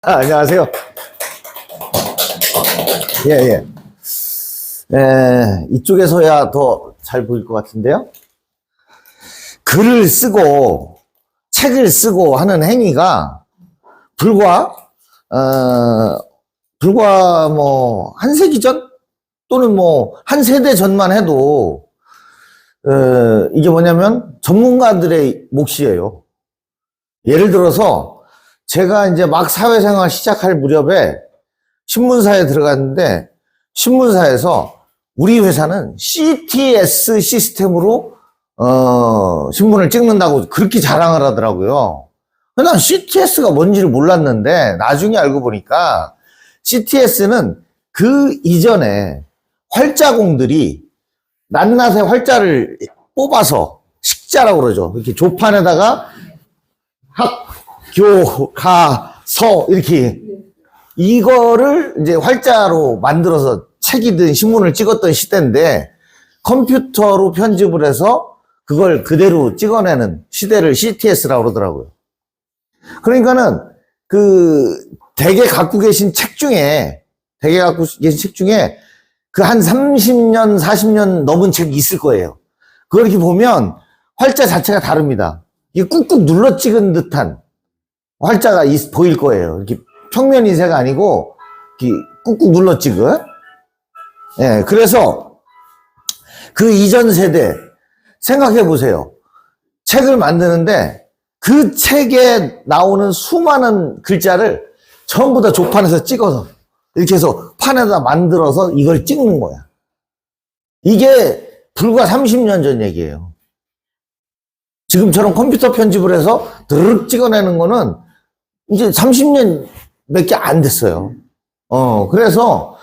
안녕하세요. 예, 예. 이쪽에서야 더 잘 보일 것 같은데요. 글을 쓰고, 책을 쓰고 하는 행위가 불과, 불과 뭐, 한 세기 전? 또는 뭐, 한 세대 전만 해도, 이게 뭐냐면 전문가들의 몫이에요. 예를 들어서, 제가 이제 막 사회생활 시작할 무렵에 신문사에 들어갔는데, 신문사에서 우리 회사는 CTS 시스템으로 신문을 찍는다고 그렇게 자랑을 하더라고요. 난 CTS가 뭔지를 몰랐는데 나중에 알고 보니까 CTS는 그 이전에 활자공들이 낱낱의 활자를 뽑아서 식자라고 그러죠. 이렇게 조판에다가 학, 교, 가, 서 이렇게 이거를 이제 활자로 만들어서 책이든 신문을 찍었던 시대인데 컴퓨터로 편집을 해서 그걸 그대로 찍어내는 시대를 CTS라고 그러더라고요. 그러니까는 대개 갖고 계신 책 중에 그 한 30년, 40년 넘은 책이 있을 거예요. 그걸 이렇게 보면 활자 자체가 다릅니다. 이게 꾹꾹 눌러 찍은 듯한 활자가 보일 거예요. 이렇게 평면 인쇄가 아니고 이렇게 꾹꾹 눌러 찍은. 예, 그래서 그 이전 세대 생각해 보세요. 책을 만드는데 그 책에 나오는 수많은 글자를 전부 다 조판에서 찍어서 이렇게 해서 판에다 만들어서 이걸 찍는 거야. 이게 불과 30년 전 얘기예요. 지금처럼 컴퓨터 편집을 해서 드르륵 찍어내는 거는 이제 30년 몇 개 안 됐어요. 그래서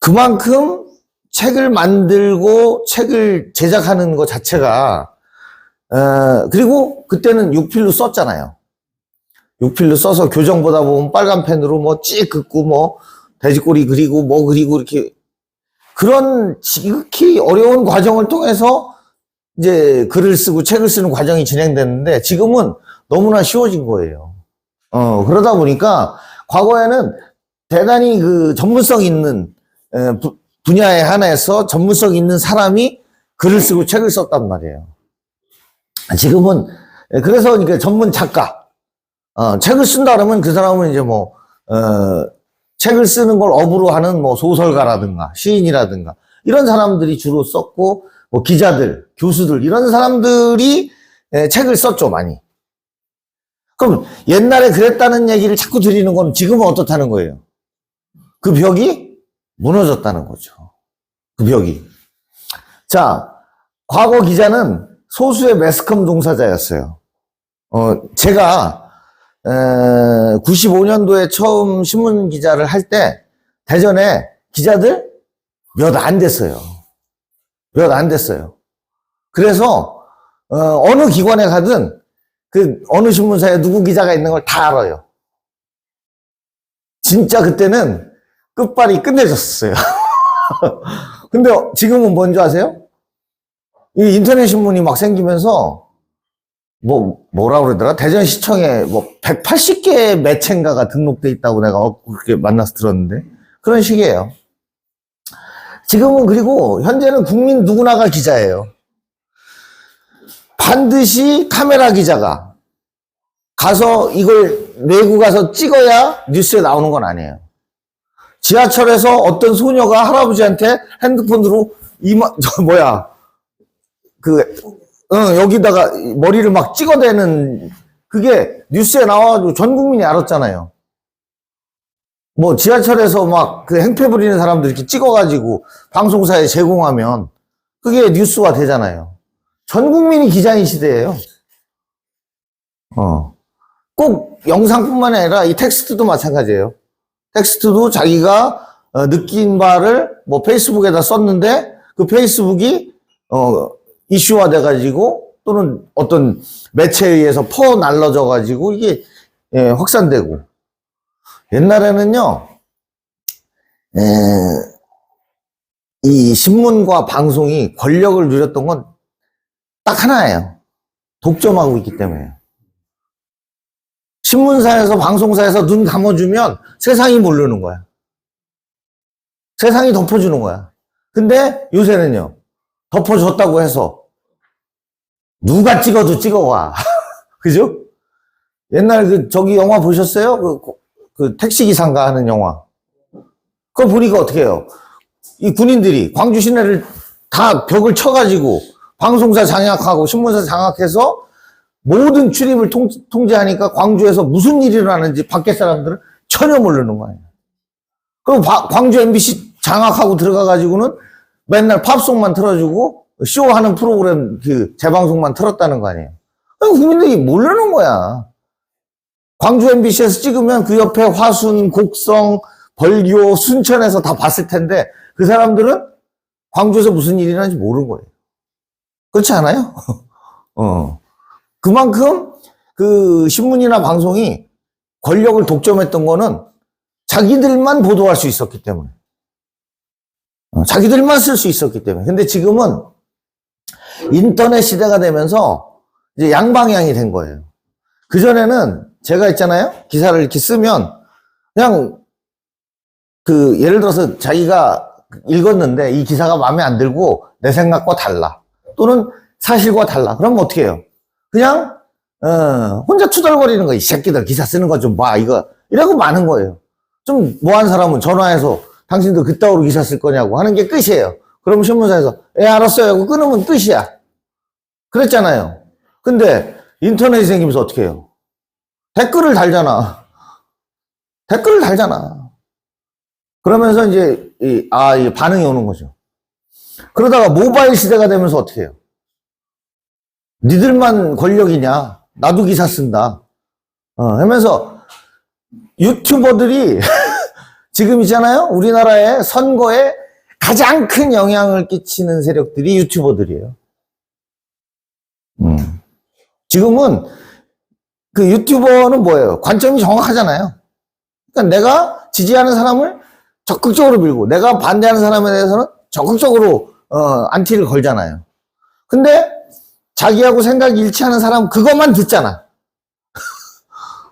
그만큼 책을 만들고 책을 제작하는 것 자체가, 그리고 그때는 육필로 썼잖아요. 육필로 써서 교정보다 보면 빨간 펜으로 뭐 찍 긋고 뭐 돼지꼬리 그리고 뭐 그리고 이렇게 그런 지극히 어려운 과정을 통해서 이제 글을 쓰고 책을 쓰는 과정이 진행됐는데 지금은 너무나 쉬워진 거예요. 그러다 보니까 과거에는 대단히 그 전문성 있는 분야에 한해서 전문성 있는 사람이 글을 쓰고 책을 썼단 말이에요. 지금은 그래서 그러니까 전문 작가 책을 쓴다 그러면 그 사람은 이제 뭐 책을 쓰는 걸 업으로 하는 뭐 소설가라든가 시인이라든가 이런 사람들이 주로 썼고 뭐 기자들, 교수들 이런 사람들이 책을 썼죠 많이. 그럼 옛날에 그랬다는 얘기를 자꾸 드리는 건 지금은 어떻다는 거예요? 그 벽이 무너졌다는 거죠. 그 벽이. 자, 과거 기자는 소수의 매스컴 종사자였어요. 제가 95년도에 처음 신문 기자를 할 때 대전에 기자들 몇 안 됐어요. 몇 안 됐어요. 그래서 어느 기관에 가든 그 어느 신문사에 누구 기자가 있는 걸 다 알아요. 진짜 그때는 끝발이 끝내줬어요. 근데 지금은 뭔지 아세요? 이 인터넷 신문이 막 생기면서 뭐라 그러더라? 대전시청에 뭐 180개 매체인가가 등록돼 있다고 내가 그렇게 만나서 들었는데 그런 식이에요. 지금은 그리고 현재는 국민 누구나가 기자예요. 반드시 카메라 기자가 가서 이걸 내고 가서 찍어야 뉴스에 나오는 건 아니에요. 지하철에서 어떤 소녀가 할아버지한테 핸드폰으로 여기다가 머리를 막 찍어대는 그게 뉴스에 나와가지고 전 국민이 알았잖아요. 뭐 지하철에서 막 그 행패 부리는 사람들 이렇게 찍어가지고 방송사에 제공하면 그게 뉴스가 되잖아요. 전 국민이 기자인 시대예요. 꼭 영상뿐만 아니라 이 텍스트도 마찬가지예요. 텍스트도 자기가 느낀 바를 뭐 페이스북에다 썼는데 그 페이스북이 이슈화 돼가지고 또는 어떤 매체에 의해서 퍼날라져 가지고 이게 확산되고 옛날에는요 이 신문과 방송이 권력을 누렸던 건 딱 하나예요. 독점하고 있기 때문에. 신문사에서 방송사에서 눈 감아주면 세상이 모르는 거야. 세상이 덮어주는 거야. 근데 요새는요, 덮어줬다고 해서 누가 찍어도 찍어와. 그죠? 옛날 저기 영화 보셨어요? 그 택시기사인가 하는 영화. 그거 보니까 어떻게 해요? 이 군인들이 광주 시내를 다 벽을 쳐가지고 방송사 장악하고 신문사 장악해서 모든 출입을 통제하니까 광주에서 무슨 일이 일어나는지 밖에 사람들은 전혀 모르는 거예요. 그리고 광주 MBC 장악하고 들어가가지고는 맨날 팝송만 틀어주고 쇼하는 프로그램 재방송만 틀었다는 거 아니에요. 국민들이 모르는 거야. 광주 MBC에서 찍으면 그 옆에 화순, 곡성, 벌교, 순천에서 다 봤을 텐데 그 사람들은 광주에서 무슨 일이 일어나는지 모르는 거예요. 그렇지 않아요? 그만큼 그 신문이나 방송이 권력을 독점했던 거는 자기들만 보도할 수 있었기 때문에. 자기들만 쓸 수 있었기 때문에. 근데 지금은 인터넷 시대가 되면서 이제 양방향이 된 거예요. 그전에는 제가 있잖아요. 기사를 이렇게 쓰면 그냥 예를 들어서 자기가 읽었는데 이 기사가 마음에 안 들고 내 생각과 달라. 또는 사실과 달라. 그러면 어떻게 해요? 그냥 혼자 투덜거리는 거예요. 이 새끼들 기사 쓰는 거 좀 봐. 이러고 마는 거예요. 좀 뭐한 사람은 전화해서 당신도 그따위로 기사 쓸 거냐고 하는 게 끝이에요. 그러면 신문사에서 알았어요 하고 끊으면 끝이야. 그랬잖아요. 근데 인터넷이 생기면서 어떻게 해요? 댓글을 달잖아. 댓글을 달잖아. 그러면서 이제 이 반응이 오는 거죠. 그러다가 모바일 시대가 되면서 어떻게 해요? 니들만 권력이냐? 나도 기사 쓴다. 하면서 유튜버들이 지금 있잖아요. 우리나라의 선거에 가장 큰 영향을 끼치는 세력들이 유튜버들이에요. 지금은 그 유튜버는 뭐예요? 관점이 정확하잖아요. 그러니까 내가 지지하는 사람을 적극적으로 밀고 내가 반대하는 사람에 대해서는 적극적으로 안티를 걸잖아요. 근데 자기하고 생각이 일치하는 사람 그것만 듣잖아.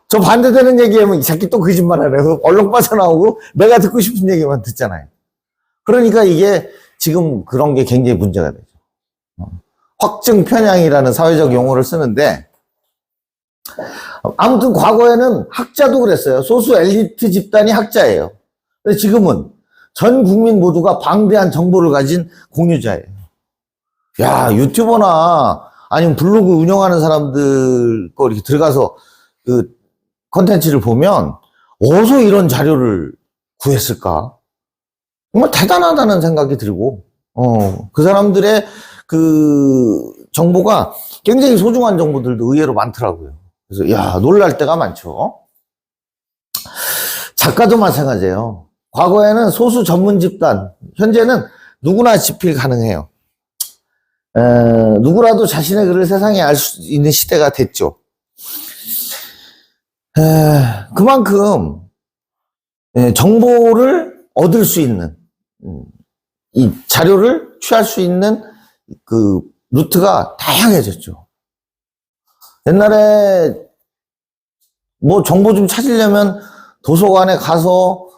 저 반대되는 얘기하면 이 새끼 또 거짓말하네. 얼른 빠져나오고 내가 듣고 싶은 얘기만 듣잖아요. 그러니까 이게 지금 그런 게 굉장히 문제가 되죠. 확증 편향이라는 사회적 용어를 쓰는데 아무튼 과거에는 학자도 그랬어요. 소수 엘리트 집단이 학자예요. 근데 지금은 전 국민 모두가 방대한 정보를 가진 공유자예요. 야, 유튜버나 아니면 블로그 운영하는 사람들 거 이렇게 들어가서 그 컨텐츠를 보면 어디서 이런 자료를 구했을까? 정말 대단하다는 생각이 들고, 그 사람들의 그 정보가 굉장히 소중한 정보들도 의외로 많더라고요. 그래서, 야, 놀랄 때가 많죠. 작가도 마찬가지예요. 과거에는 소수 전문 집단, 현재는 누구나 집필 가능해요. 누구라도 자신의 글을 세상에 알 수 있는 시대가 됐죠. 그만큼 정보를 얻을 수 있는 이 자료를 취할 수 있는 그 루트가 다양해졌죠. 옛날에 뭐 정보 좀 찾으려면 도서관에 가서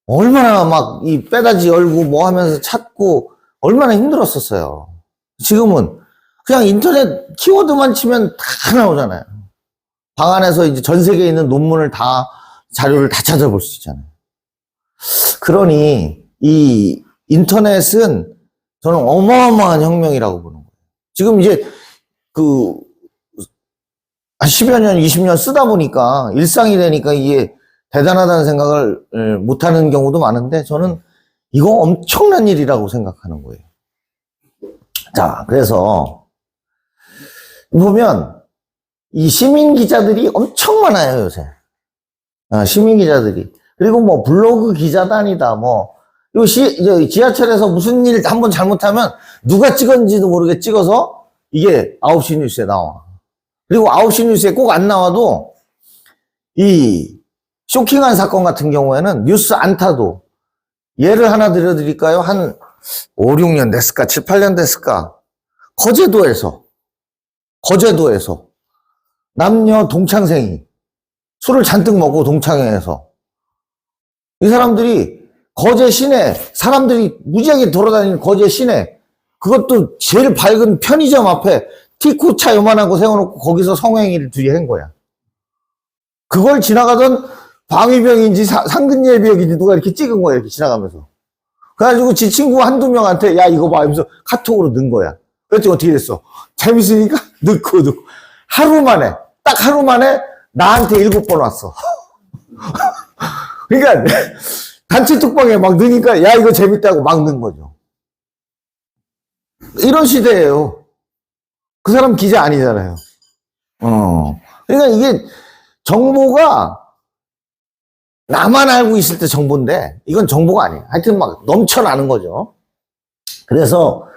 얼마나 막 이 빼다지 열고 뭐 하면서 찾고 얼마나 힘들었었어요. 지금은 그냥 인터넷 키워드만 치면 다 나오잖아요. 방 안에서 이제 전 세계에 있는 논문을 자료를 다 찾아볼 수 있잖아요. 그러니 이 인터넷은 저는 어마어마한 혁명이라고 보는 거예요. 지금 이제 한 10여 년, 20년 쓰다 보니까 일상이 되니까 이게 대단하다는 생각을 못하는 경우도 많은데 저는 이거 엄청난 일이라고 생각하는 거예요. 자, 그래서 보면 이 시민 기자들이 엄청 많아요, 요새. 시민 기자들이. 그리고 뭐 블로그 기자단이다, 뭐. 지하철에서 무슨 일 한번 잘못하면 누가 찍었는지도 모르게 찍어서 이게 9시 뉴스에 나와. 그리고 9시 뉴스에 꼭 안 나와도 이 쇼킹한 사건 같은 경우에는 뉴스 안 타도 예를 하나 들려드릴까요? 한 5, 6년 됐을까? 7, 8년 됐을까? 거제도에서 남녀 동창생이 술을 잔뜩 먹고 동창회에서. 이 사람들이 거제 시내, 사람들이 무지하게 돌아다니는 거제 시내, 그것도 제일 밝은 편의점 앞에 티코차 요만한 거 세워놓고 거기서 성행위를 둘이 한 거야. 그걸 지나가던 방위병인지 상근예비역인지 누가 이렇게 찍은 거야, 이렇게 지나가면서. 그래가지고 지 친구 한두 명한테 야 이거 봐 하면서 카톡으로 넣은 거야. 그랬더니 어떻게 됐어? 재밌으니까 넣고 하루 만에 딱 하루 만에 나한테 7번 왔어. 그러니까 단체 톡방에 막 넣으니까 야 이거 재밌다고 막 넣은 거죠. 이런 시대예요. 그 사람 기자 아니잖아요. 그러니까 이게 정보가 나만 알고 있을 때 정보인데 이건 정보가 아니에요. 하여튼 막 넘쳐나는 거죠. 그래서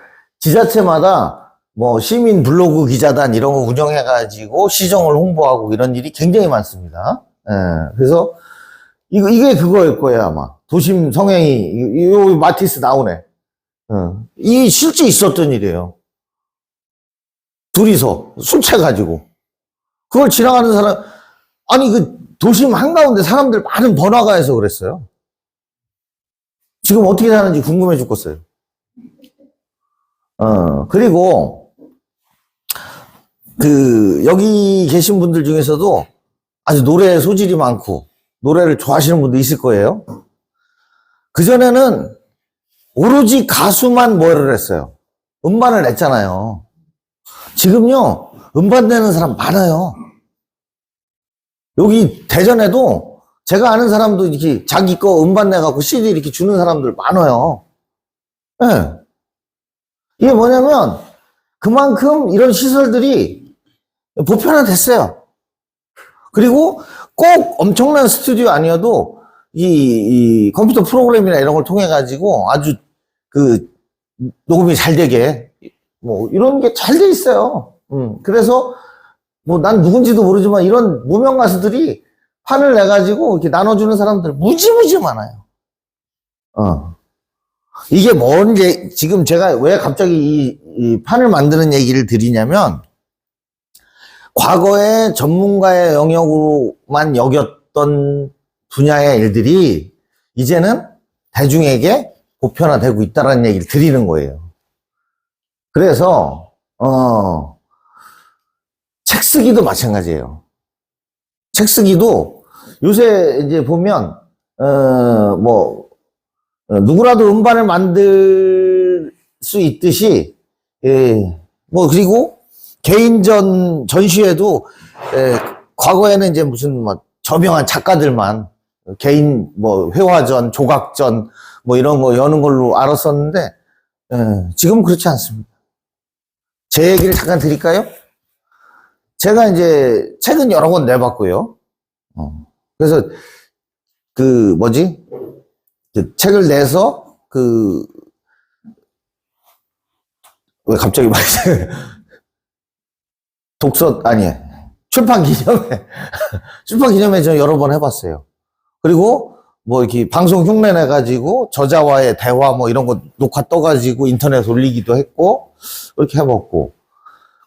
지자체마다 뭐 시민 블로그 기자단 이런 거 운영해가지고 시정을 홍보하고 이런 일이 굉장히 많습니다. 예, 그래서 이게 그거일 거예요 아마. 도심 성행위 요 마티스 나오네. 이 실제 있었던 일이에요. 둘이서 술 취해가지고 그걸 지나가는 사람 아니 그 도심 한가운데 사람들 많은 번화가에서 그랬어요. 지금 어떻게 사는지 궁금해 죽겠어요. 그리고 여기 계신 분들 중에서도 아주 노래 소질이 많고 노래를 좋아하시는 분도 있을 거예요. 그전에는 오로지 가수만 뭐를 했어요. 음반을 냈잖아요. 지금요, 음반 내는 사람 많아요. 여기 대전에도 제가 아는 사람도 이렇게 자기 거 음반 내갖고 CD 이렇게 주는 사람들 많아요. 예. 네. 이게 뭐냐면, 그만큼 이런 시설들이 보편화됐어요. 그리고 꼭 엄청난 스튜디오 아니어도 이 컴퓨터 프로그램이나 이런 걸 통해 가지고 아주 녹음이 잘 되게 뭐 이런 게 잘 돼 있어요. 그래서 뭐 난 누군지도 모르지만 이런 무명 가수들이 판을 내 가지고 이렇게 나눠주는 사람들 무지무지 많아요. 이게 뭔지 지금 제가 왜 갑자기 이 판을 만드는 얘기를 드리냐면 과거에 전문가의 영역으로만 여겼던 분야의 일들이 이제는 대중에게 보편화되고 있다는 얘기를 드리는 거예요. 그래서 책 쓰기도 마찬가지예요. 책 쓰기도 요새 이제 보면 누구라도 음반을 만들 수 있듯이 뭐 그리고 개인전 전시회도 과거에는 이제 무슨 뭐 저명한 작가들만 개인 뭐 회화전, 조각전 뭐 이런 거 여는 걸로 알았었는데 지금은 그렇지 않습니다. 제 얘기를 잠깐 드릴까요? 제가 이제 책은 여러 권 내봤고요. 그래서 책을 내서 왜 갑자기 출판 기념회 저 여러 번 해봤어요. 그리고 뭐 이렇게 방송 흉내 내가지고 저자와의 대화 뭐 이런 거 녹화 떠가지고 인터넷 올리기도 했고 이렇게 해봤고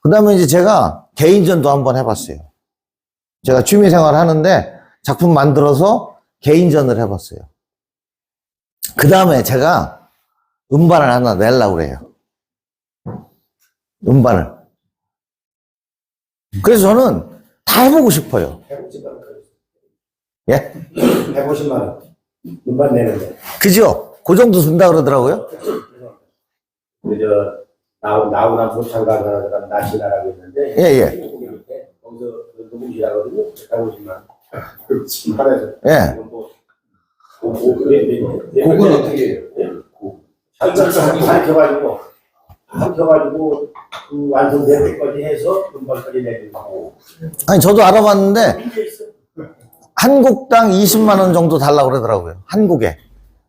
그 다음에 이제 제가 개인전도 한번 해봤어요. 제가 취미생활 하는데 작품 만들어서 개인전을 해봤어요. 그 다음에 제가 음반을 하나 내려고 그래요. 음반을. 그래서 저는 다 해보고 싶어요. 예? 150만 원. 음반 내는데. 그죠? 그 정도 준다 그러더라고요. 나훈아 소창가가 나시나라고 있는데. 예. 거기서 녹음실하거든요. 150만 원. 150만 원에서. 예. 곡은 어떻게 해요? 밝혀가지고 그 완성될 때까지 해서 음반까지 내는 거고. 아니 저도 알아봤는데 한 곡당 20만 원 정도 달라고 그러더라고요. 한 곡에.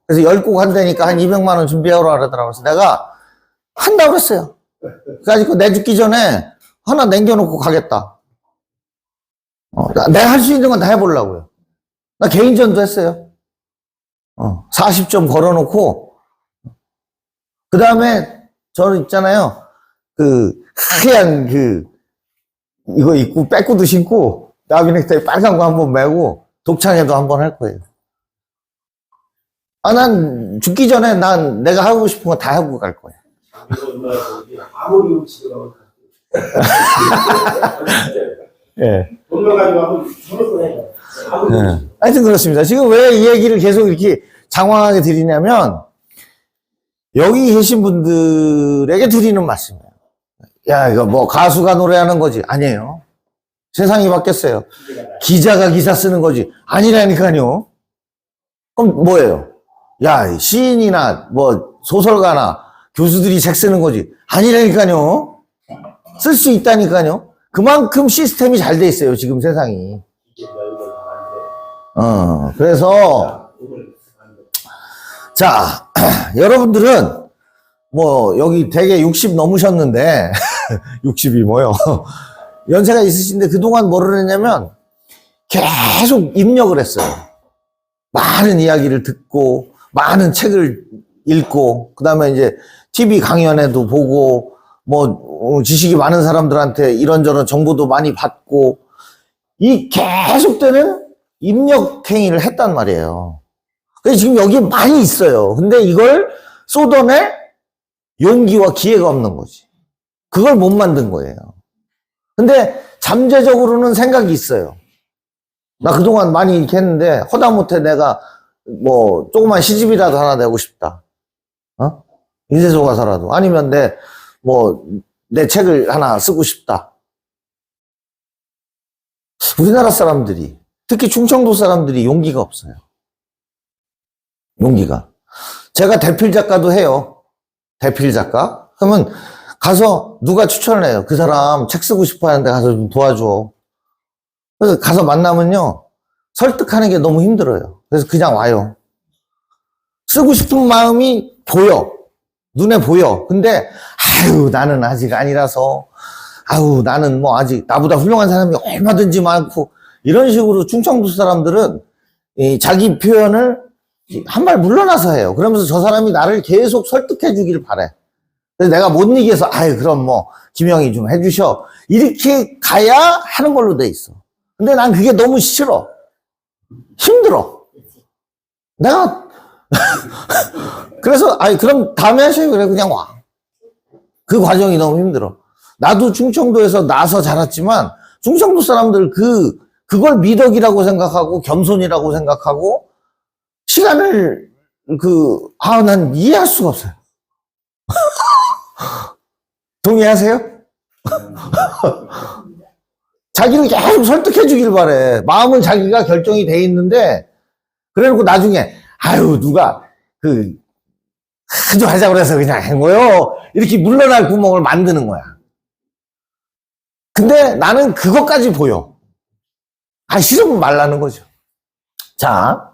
그래서 10곡 한다니까 한 200만 원 준비하라고 그러더라고요. 그래서 내가 한다고 그랬어요. 그래가지고 내 죽기 전에 하나 남겨놓고 가겠다. 내가 할 수 있는 건 다 해보려고요. 나 개인전도 했어요. 40점 걸어놓고 그 다음에 저는 있잖아요. 하얀 이거 입고 빼꾸도 신고 나비 넥타이 빨간 거 한번 매고 독창회도 한번 할 거예요. 아, 난 죽기 전에 난 내가 하고 싶은 거 다 하고 갈 거야. 아무리 우치더라도 예. 돈만 가지고 하면 죽을 뻔해. 예. 하여튼 그렇습니다. 지금 왜 이 얘기를 계속 이렇게 장황하게 드리냐면, 여기 계신 분들에게 드리는 말씀이에요. 야, 이거 뭐 가수가 노래하는 거지. 아니에요. 세상이 바뀌었어요. 기자가 기사 쓰는 거지. 아니라니까요. 그럼 뭐예요? 야, 시인이나 뭐 소설가나 교수들이 책 쓰는 거지. 아니라니까요. 쓸 수 있다니까요. 그만큼 시스템이 잘 돼 있어요, 지금 세상이. 그래서, 자, 여러분들은, 뭐, 여기 대개 60 넘으셨는데, 60이 뭐요? 연세가 있으신데 그동안 뭐를 했냐면, 계속 입력을 했어요. 많은 이야기를 듣고, 많은 책을 읽고, 그 다음에 이제 TV 강연에도 보고, 뭐, 지식이 많은 사람들한테 이런저런 정보도 많이 받고, 이 계속되는 입력행위를 했단 말이에요. 그래서 지금 여기 많이 있어요. 근데 이걸 쏟아낼 용기와 기회가 없는 거지. 그걸 못 만든 거예요. 근데 잠재적으로는 생각이 있어요. 나 그동안 많이 이렇게 했는데 허다못해 내가 뭐 조그만 시집이라도 하나 내고 싶다. 인쇄소가서라도. 아니면 내 책을 하나 쓰고 싶다. 우리나라 사람들이, 특히 충청도 사람들이 용기가 없어요. 용기가. 제가 대필 작가도 해요. 대필 작가. 그러면 가서 누가 추천을 해요. 그 사람 책 쓰고 싶어 하는데 가서 좀 도와줘. 그래서 가서 만나면요. 설득하는 게 너무 힘들어요. 그래서 그냥 와요. 쓰고 싶은 마음이 보여. 눈에 보여. 근데 아유 나는 아직 아니라서 아유 나는 뭐 아직 나보다 훌륭한 사람이 얼마든지 많고 이런 식으로 충청도 사람들은 자기 표현을 한 발 물러나서 해요. 그러면서 저 사람이 나를 계속 설득해 주길 바래. 그래서 내가 못 이겨서 아유 그럼 뭐 김영희 좀 해주셔. 이렇게 가야 하는 걸로 돼 있어. 근데 난 그게 너무 싫어. 힘들어. 내가 그래서 아니 그럼 다음에 하셔요. 그래 그냥 와. 그 과정이 너무 힘들어. 나도 충청도에서 나서 자랐지만 충청도 사람들 그걸 미덕이라고 생각하고 겸손이라고 생각하고 시간을 난 이해할 수가 없어요. 동의하세요? 자기를 계속 설득해 주길 바래. 마음은 자기가 결정이 돼 있는데 그래놓고 나중에 아유 누가 하도 하자고 그래서 그냥 한 거요. 이렇게 물러날 구멍을 만드는 거야. 근데 나는 그것까지 보여. 싫으면 말라는 거죠. 자,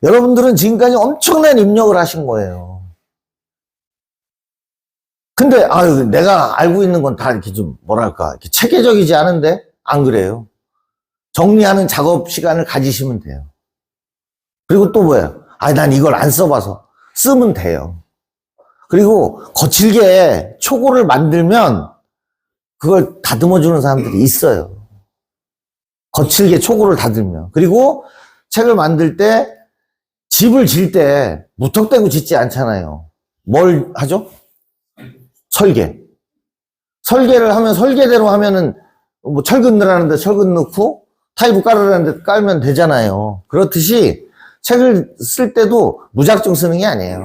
여러분들은 지금까지 엄청난 입력을 하신 거예요. 근데, 내가 알고 있는 건 다 이렇게 좀, 이렇게 체계적이지 않은데? 안 그래요. 정리하는 작업 시간을 가지시면 돼요. 그리고 또 뭐예요? 난 이걸 안 써봐서. 쓰면 돼요. 그리고 거칠게 초고를 만들면 그걸 다듬어주는 사람들이 있어요. 거칠게 초고를 다듬으면. 그리고 책을 만들 때 집을 질 때 무턱대고 짓지 않잖아요. 뭘 하죠? 설계. 설계를 하면 설계대로 하면은 뭐 철근 넣으라는데 철근 넣고 타입을 깔으라는데 깔면 되잖아요. 그렇듯이 책을 쓸 때도 무작정 쓰는 게 아니에요.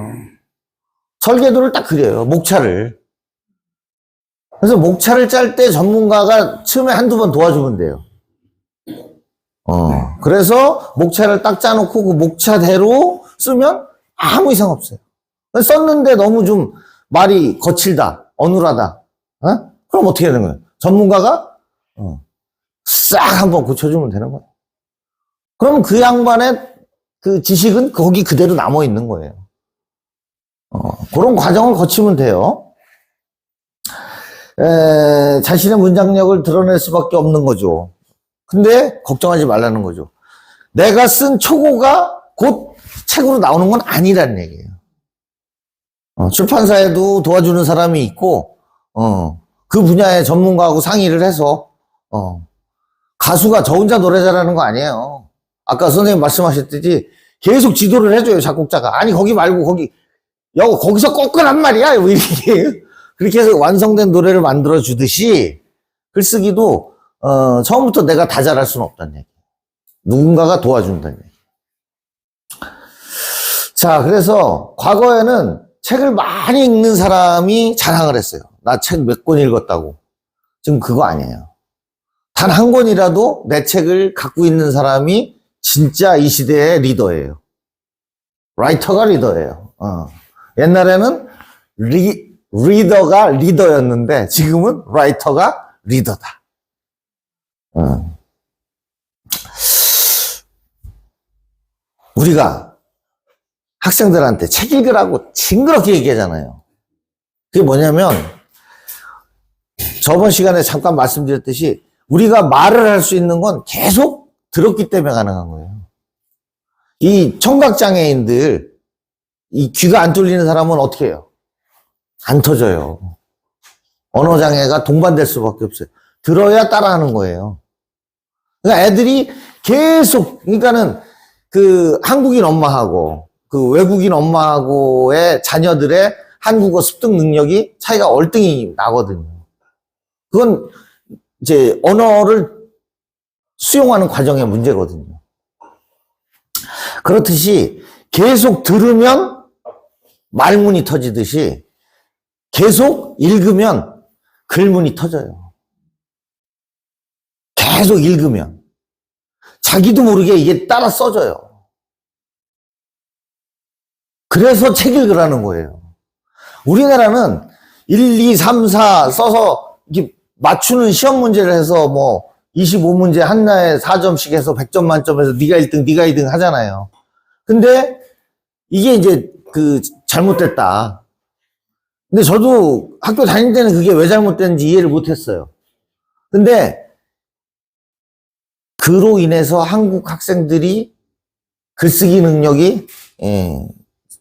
설계도를 딱 그려요. 목차를. 그래서 목차를 짤 때 전문가가 처음에 한두 번 도와주면 돼요. 그래서 목차를 딱 짜놓고 그 목차대로 쓰면 아무 이상 없어요. 썼는데 너무 좀 말이 거칠다, 어눌하다. 그럼 어떻게 되는 거예요? 전문가가 싹 한번 고쳐주면 되는 거예요. 그럼 그 양반의 그 지식은 거기 그대로 남아 있는 거예요. 그런 과정을 거치면 돼요. 자신의 문장력을 드러낼 수밖에 없는 거죠. 근데 걱정하지 말라는 거죠. 내가 쓴 초고가 곧 책으로 나오는 건 아니라는 얘기예요. 출판사에도 도와주는 사람이 있고 그 분야의 전문가하고 상의를 해서 가수가 저 혼자 노래 잘하는 거 아니에요. 아까 선생님 말씀하셨듯이 계속 지도를 해줘요, 작곡자가. 아니, 거기 말고 거기서 꺾으란 말이야. 뭐 이렇게. 그렇게 해서 완성된 노래를 만들어 주듯이 글쓰기도, 처음부터 내가 다 잘할 수는 없다는 얘기. 누군가가 도와준다는 얘기. 자, 그래서 과거에는 책을 많이 읽는 사람이 자랑을 했어요. 나 책 몇 권 읽었다고. 지금 그거 아니에요. 단 한 권이라도 내 책을 갖고 있는 사람이 진짜 이 시대의 리더예요. 라이터가 리더예요. 옛날에는 리더가 리더였는데 지금은 라이터가 리더다. 우리가 학생들한테 책 읽으라고 징그럽게 얘기하잖아요. 그게 뭐냐면 저번 시간에 잠깐 말씀드렸듯이 우리가 말을 할 수 있는 건 계속 들었기 때문에 가능한 거예요. 이 청각장애인들, 이 귀가 안 뚫리는 사람은 어떻게 해요? 안 터져요. 언어장애가 동반될 수밖에 없어요. 들어야 따라하는 거예요. 그러니까 애들이 계속, 그러니까는 그 한국인 엄마하고 그 외국인 엄마하고의 자녀들의 한국어 습득 능력이 차이가 얼등히 나거든요. 그건 이제 언어를 수용하는 과정의 문제거든요. 그렇듯이 계속 들으면 말문이 터지듯이 계속 읽으면 글문이 터져요. 계속 읽으면 자기도 모르게 이게 따라 써져요. 그래서 책 읽으라는 거예요. 우리나라는 1, 2, 3, 4 써서 이렇게 맞추는 시험 문제를 해서 뭐 25문제 하나에 4점씩 해서 100점 만점에서 네가 1등, 네가 2등 하잖아요. 근데 이게 이제 그 잘못됐다. 근데 저도 학교 다닐 때는 그게 왜 잘못됐는지 이해를 못했어요. 근데 그로 인해서 한국 학생들이 글쓰기 능력이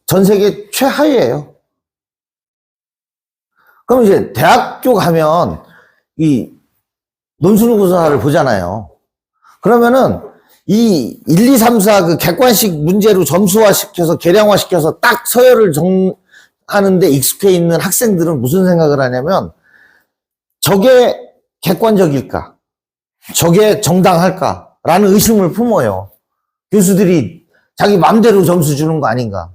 전 세계 최하위예요. 그럼 이제 대학교 가면 이 논술고사를 보잖아요. 그러면은 이 1, 2, 3, 4 그 객관식 문제로 점수화시켜서 계량화시켜서 딱 서열을 정하는데 익숙해 있는 학생들은 무슨 생각을 하냐면 저게 객관적일까? 저게 정당할까?라는 의심을 품어요. 교수들이 자기 맘대로 점수 주는 거 아닌가?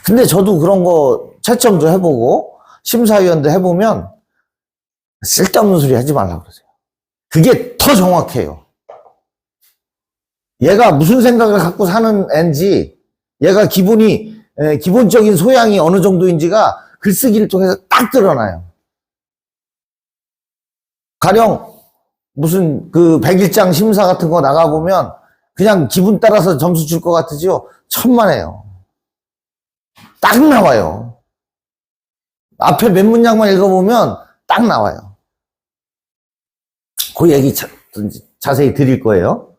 근데 저도 그런 거 채점도 해보고 심사위원도 해보면 쓸데없는 소리 하지 말라고 그러세요. 그게 더 정확해요. 얘가 무슨 생각을 갖고 사는 애인지, 얘가 기본적인 소양이 어느 정도인지가 글쓰기를 통해서 딱 드러나요. 가령 무슨 그 101장 심사 같은 거 나가보면 그냥 기분 따라서 점수 줄 것 같으죠? 천만에요. 딱 나와요. 앞에 몇 문장만 읽어보면 딱 나와요. 그 얘기 자세히 드릴 거예요.